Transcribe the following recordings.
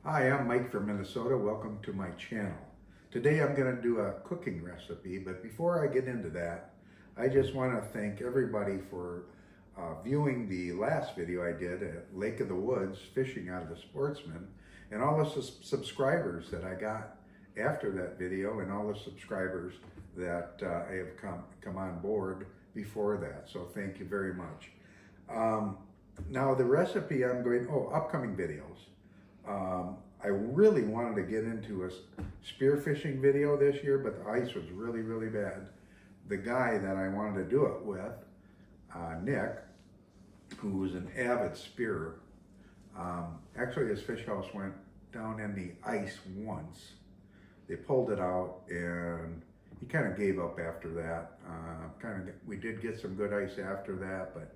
Hi, I'm Mike from Minnesota. Welcome to my channel. Today I'm going to do a cooking recipe, but before I get into that, I just want to thank everybody for viewing the last video I did at Lake of the Woods, fishing out of the Sportsman, and all the subscribers that I got after that video, and all the subscribers that I have come on board before that. So thank you very much. Now the recipe upcoming videos. I really wanted to get into a spearfishing video this year, but the ice was really, really bad. The guy that I wanted to do it with, Nick, who was an avid spearer, actually his fish house went down in the ice once. They pulled it out and he kind of gave up after that. We did get some good ice after that, but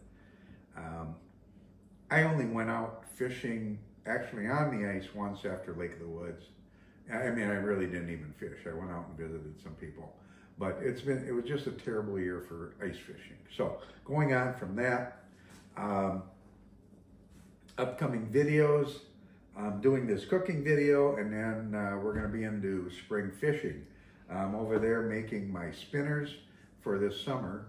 I only went out fishing actually on the ice once after Lake of the Woods. I mean, I really didn't even fish. I went out and visited some people, but it was just a terrible year for ice fishing. So going on from that, upcoming videos, I'm doing this cooking video, and then we're gonna be into spring fishing. I'm over there making my spinners for this summer,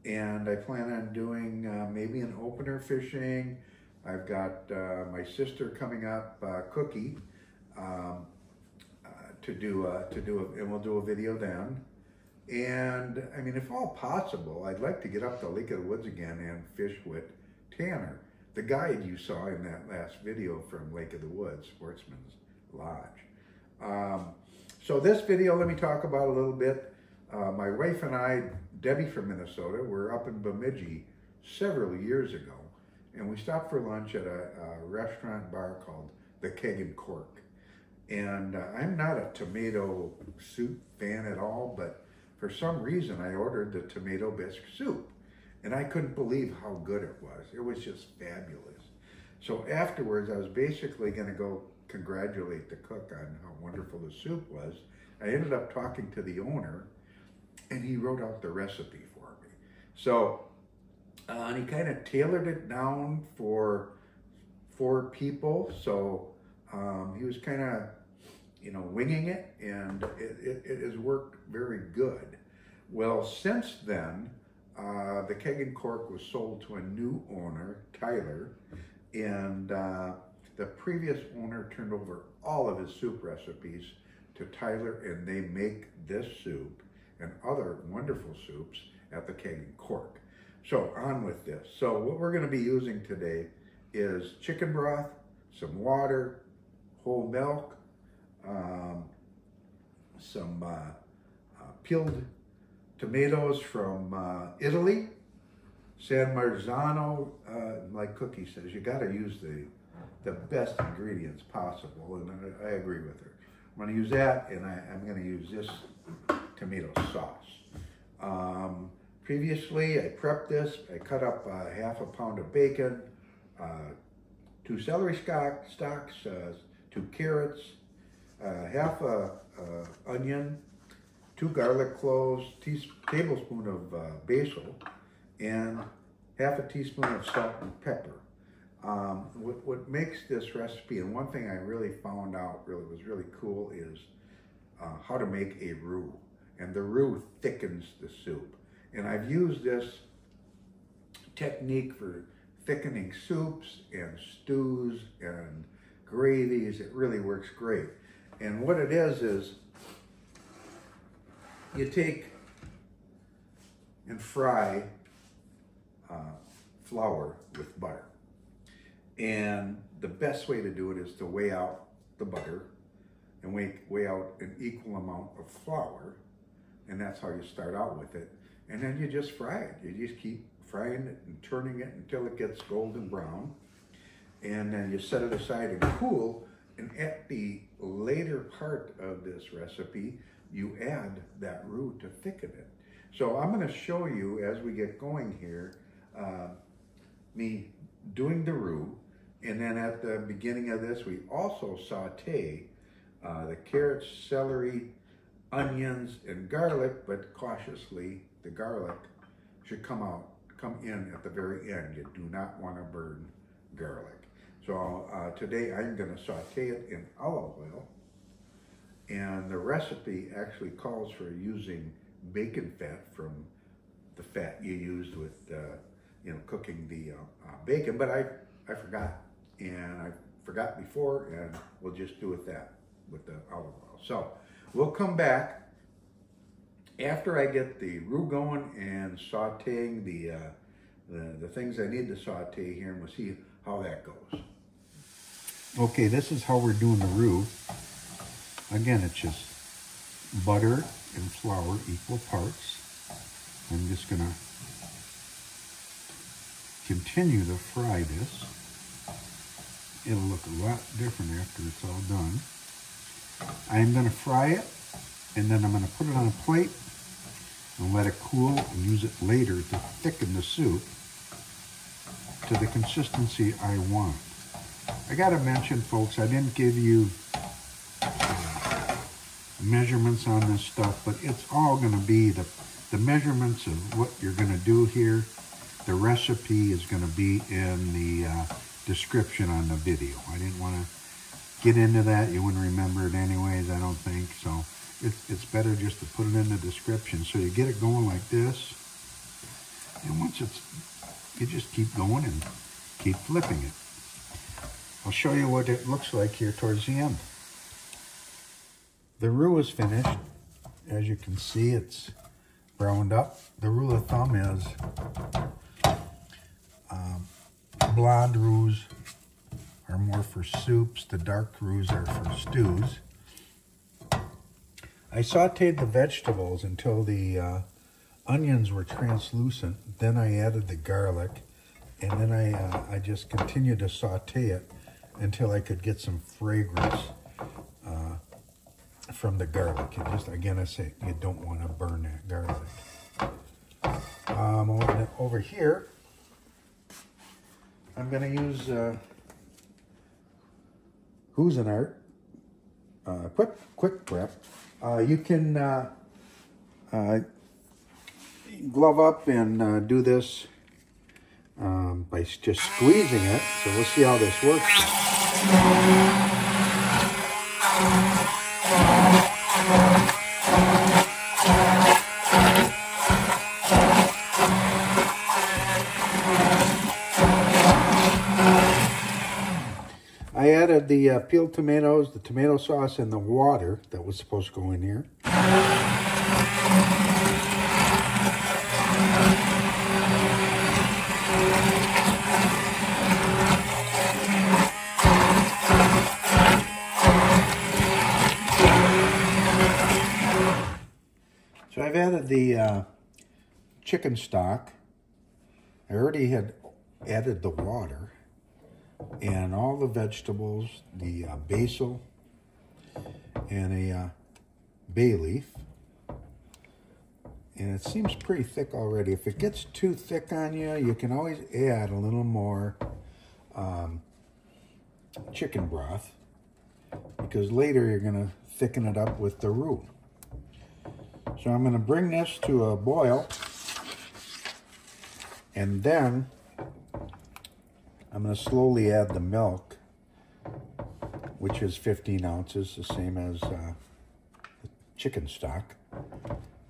and I plan on doing maybe an opener fishing. I've got my sister coming up, Cookie, and we'll do a video then. And I mean, if all possible, I'd like to get up to Lake of the Woods again and fish with Tanner, the guide you saw in that last video from Lake of the Woods, Sportsman's Lodge. So this video, let me talk about a little bit. My wife and I, Debbie from Minnesota, were up in Bemidji several years ago. And we stopped for lunch at a restaurant bar called the Keg and Cork. And I'm not a tomato soup fan at all, but for some reason I ordered the Tomato Bisque Soup. And I couldn't believe how good it was. It was just fabulous. So afterwards, I was basically gonna go congratulate the cook on how wonderful the soup was. I ended up talking to the owner, and he wrote out the recipe for me. So, and he kind of tailored it down for 4 people. So he was kind of, winging it, and it has worked very good. Well, since then, the Keg and Cork was sold to a new owner, Tyler, and the previous owner turned over all of his soup recipes to Tyler, and they make this soup and other wonderful soups at the Keg and Cork. So on with this. So what we're going to be using today is chicken broth, some water, whole milk, some peeled tomatoes from Italy, San Marzano. Like Cookie says, you got to use the best ingredients possible, and I agree with her. I'm going to use that, and I'm going to use this tomato sauce. Previously, I prepped this. I cut up half a pound of bacon, 2 celery stalks, 2 carrots, half a onion, 2 garlic cloves, tablespoon of basil, and half a teaspoon of salt and pepper. What makes this recipe, and one thing I really found out was really cool, is how to make a roux. And the roux thickens the soup. And I've used this technique for thickening soups and stews and gravies. It really works great. And what it is you take and fry flour with butter. And the best way to do it is to weigh out the butter and weigh out an equal amount of flour. And that's how you start out with it. And then you just fry it. You just keep frying it and turning it until it gets golden brown. And then you set it aside and cool. And at the later part of this recipe, you add that roux to thicken it. So I'm going to show you as we get going here, me doing the roux. And then at the beginning of this, we also saute the carrots, celery, onions, and garlic, but cautiously, the garlic should come in at the very end. You do not want to burn garlic. So today I'm going to saute it in olive oil. And the recipe actually calls for using bacon fat from the fat you used with, cooking the bacon. But I forgot, and I forgot before, and we'll just do it that with the olive oil. So we'll come back after I get the roux going and sauteing the things I need to saute here, and we'll see how that goes. Okay, this is how we're doing the roux. Again, it's just butter and flour, equal parts. I'm just gonna continue to fry this. It'll look a lot different after it's all done. I'm gonna fry it, and then I'm gonna put it on a plate and let it cool and use it later to thicken the soup to the consistency I want. I gotta mention, folks, I didn't give you measurements on this stuff, but it's all gonna be the measurements of what you're gonna do here. The recipe is gonna be in the description on the video. I didn't wanna get into that. You wouldn't remember it anyways, I don't think. So it's better just to put it in the description. So you get it going like this. And once you just keep going and keep flipping it. I'll show you what it looks like here towards the end. The roux is finished. As you can see, it's browned up. The rule of thumb is blonde roux are more for soups. The dark roux are for stews. I sauteed the vegetables until the onions were translucent. Then I added the garlic, and then I just continued to saute it until I could get some fragrance from the garlic. And just again, I say you don't want to burn that garlic. Over here, I'm going to use Cuisinart quick prep. You can glove up and do this by just squeezing it. So we'll see how this works. I added the peeled tomatoes, the tomato sauce, and the water that was supposed to go in here. So I've added the chicken stock. I already had added the water and all the vegetables, the basil and a bay leaf. And it seems pretty thick already. If it gets too thick on you, you can always add a little more chicken broth, because later you're going to thicken it up with the roux. So I'm going to bring this to a boil, and then I'm going to slowly add the milk, which is 15 ounces, the same as the chicken stock.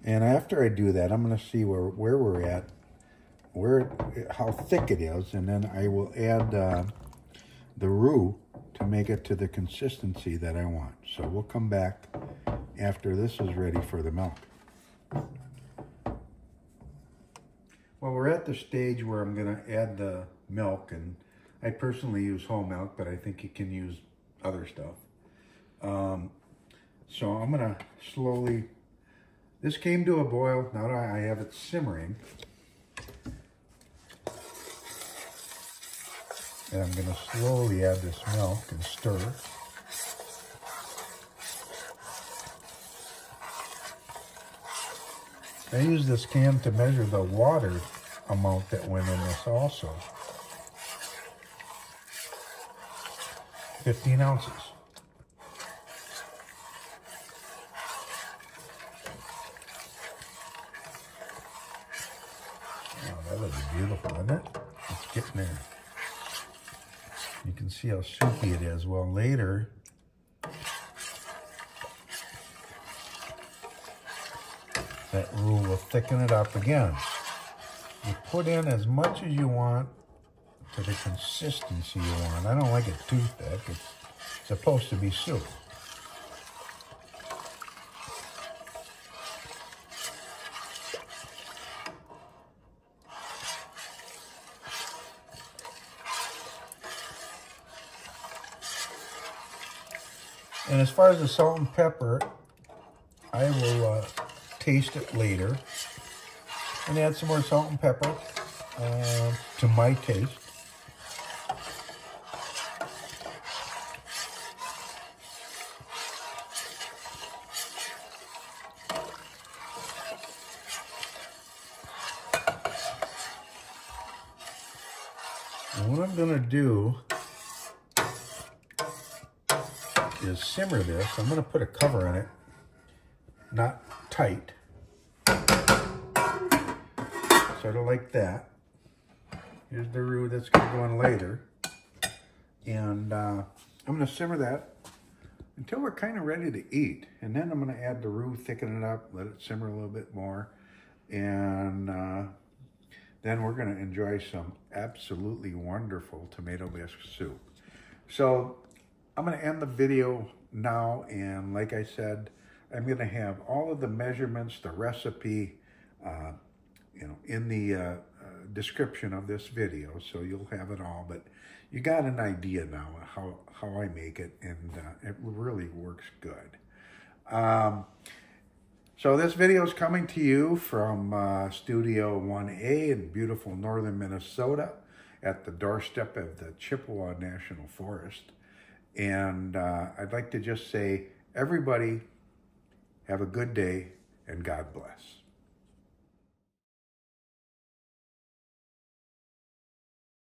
And after I do that, I'm going to see where we're at, how thick it is, and then I will add the roux to make it to the consistency that I want. So we'll come back after this is ready for the milk. Well, we're at the stage where I'm going to add the milk, and I personally use whole milk, but I think you can use other stuff. So I'm going to slowly, this came to a boil. Now that I have it simmering, and I'm going to slowly add this milk and stir. I use this can to measure the water amount that went in this also. 15 ounces. Oh, that looks beautiful, isn't it? It's getting there. You can see how soupy it is. Well, later, that roux will thicken it up again. You put in as much as you want to the consistency you want. I don't like it too thick. It's supposed to be soup. And as far as the salt and pepper, I will taste it later and add some more salt and pepper to my taste. And what I'm going to do is simmer this. I'm going to put a cover on it, not tight, sort of like that. Here's the roux that's going to go in later, and I'm going to simmer that until we're kind of ready to eat, and then I'm going to add the roux, thicken it up, let it simmer a little bit more, and then we're going to enjoy some absolutely wonderful tomato bisque soup. So I'm going to end the video now, and like I said, I'm going to have all of the measurements, the recipe, in the description of this video, so you'll have it all. But you got an idea now of how I make it, and it really works good. So this video is coming to you from Studio 1A in beautiful northern Minnesota at the doorstep of the Chippewa National Forest. And I'd like to just say, everybody, have a good day and God bless.